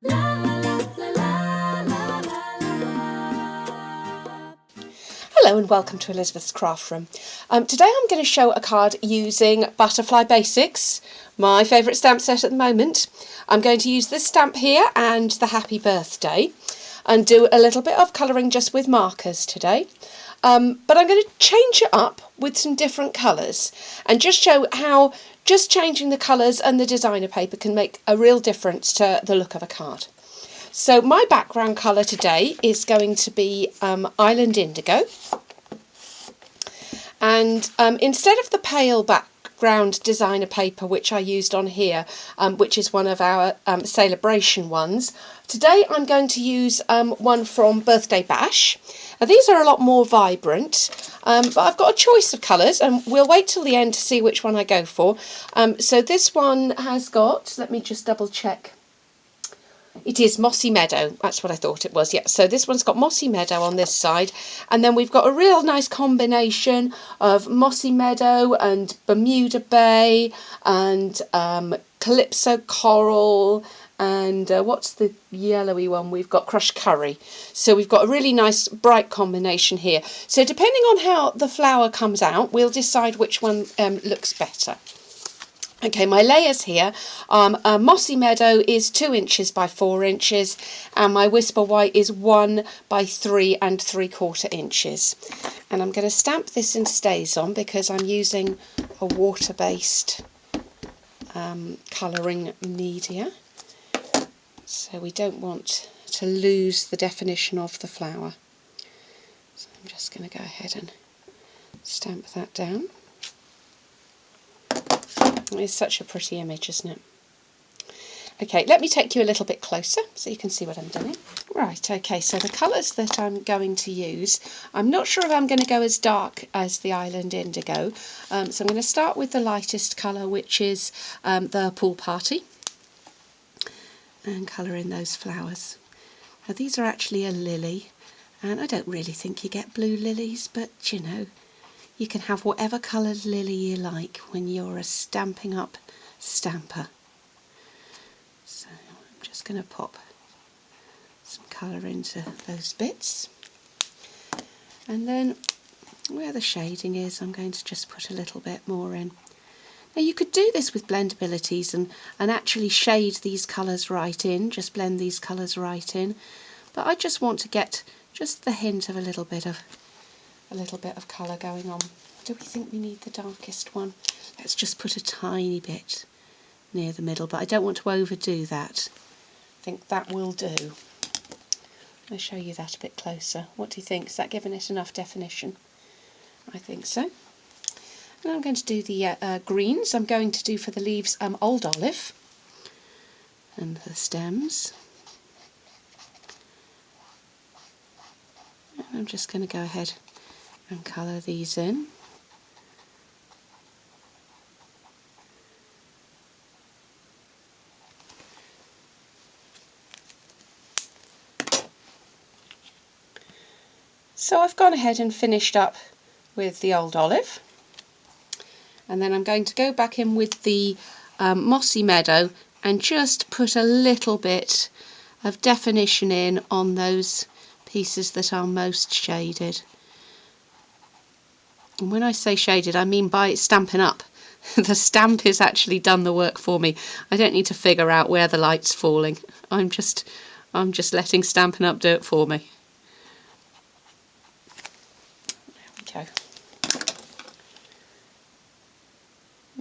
Hello and welcome to Elizabeth's Craft Room. Today I'm going to show a card using Butterfly Basics, my favourite stamp set at the moment. I'm going to use this stamp here and the Happy Birthday and do a little bit of colouring just with markers today. But I'm going to change it up with some different colours and just show how just changing the colours and the designer paper can make a real difference to the look of a card. So my background colour today is going to be Island Indigo, and instead of the pale background designer paper which I used on here, which is one of our celebration ones, today I'm going to use one from Birthday Bash. Now, these are a lot more vibrant, but I've got a choice of colours and we'll wait till the end to see which one I go for. So this one has got, let me just double check. It is Mossy Meadow, that's what I thought it was, yeah. So this one's got Mossy Meadow on this side, and then we've got a real nice combination of Mossy Meadow and Bermuda Bay and Calypso Coral and what's the yellowy one? We've got Crushed Curry. So we've got a really nice bright combination here. So depending on how the flower comes out, we'll decide which one looks better. Okay, my layers here, Mossy Meadow is 2 inches by 4 inches and my Whisper White is 1 by 3 3/4 inches. And I'm going to stamp this in StazOn because I'm using a water-based colouring media. So we don't want to lose the definition of the flower. So I'm just going to go ahead and stamp that down. It's such a pretty image, isn't it? Okay, let me take you a little bit closer so you can see what I'm doing. Right, okay, so the colours that I'm going to use, I'm not sure if I'm going to go as dark as the Island Indigo, so I'm going to start with the lightest colour, which is the Pool Party, and colour in those flowers. Now these are actually a lily, and I don't really think you get blue lilies, but you know, you can have whatever coloured lily you like when you're a Stampin' Up stamper. So I'm just going to pop some colour into those bits. And then where the shading is, I'm going to just put a little bit more in. Now you could do this with blendabilities and actually shade these colours right in, just blend these colours right in. But I just want to get just the hint of a little bit of colour going on. Do we think we need the darkest one? Let's just put a tiny bit near the middle, but I don't want to overdo that. I think that will do. I'll show you that a bit closer. What do you think? Is that giving it enough definition? I think so. And I'm going to do the greens. I'm going to do for the leaves Old Olive and the stems. And I'm just going to go ahead and colour these in. So I've gone ahead and finished up with the Old Olive, and then I'm going to go back in with the Mossy Meadow and just put a little bit of definition in on those pieces that are most shaded. And when I say shaded, I mean by Stampin' Up. The stamp has actually done the work for me. I don't need to figure out where the light's falling. I'm just letting Stampin' Up do it for me. There we go.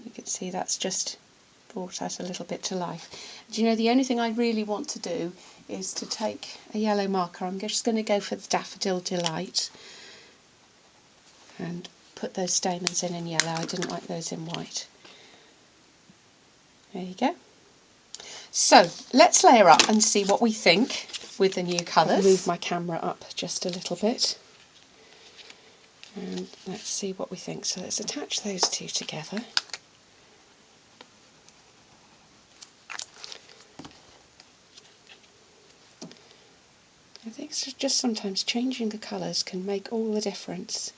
You can see that's just brought that a little bit to life. Do you know, the only thing I really want to do is to take a yellow marker. I'm just going to go for the Daffodil Delight and put those stamens in yellow. I didn't like those in white. There you go. So let's layer up and see what we think with the new colours. I'll move my camera up just a little bit and let's see what we think. So let's attach those two together. I think it's just sometimes changing the colours can make all the difference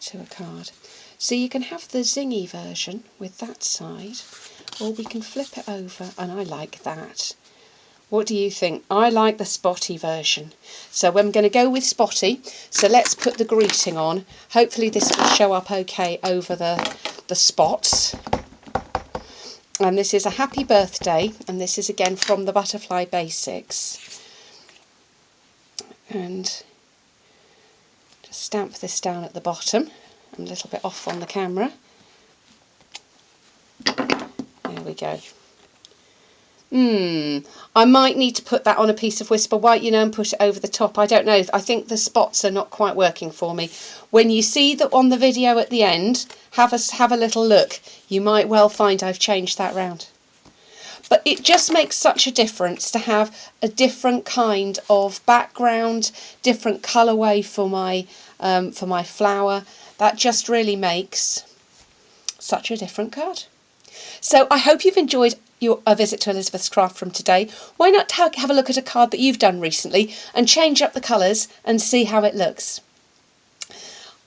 to a card. So you can have the zingy version with that side, or we can flip it over, and I like that, What do you think? I like the spotty version. So I'm going to go with spotty. So let's put the greeting on. Hopefully this will show up okay over the spots. And this is a happy birthday. And this is again from the Butterfly Basics. And just stamp this down at the bottom. I'm a little bit off on the camera. There we go. I might need to put that on a piece of Whisper White, and put it over the top. I don't know. I think the spots are not quite working for me. When you see that on the video at the end, have a little look. You might well find I've changed that round. But it just makes such a difference to have a different kind of background, different colourway for my flower. That just really makes such a different card. So I hope you've enjoyed a visit to Elizabeth's Craft from today. Why not have a look at a card that you've done recently and change up the colours and see how it looks.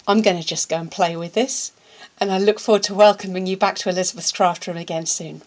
I'm going to just go and play with this, and I look forward to welcoming you back to Elizabeth's Craft Room again soon.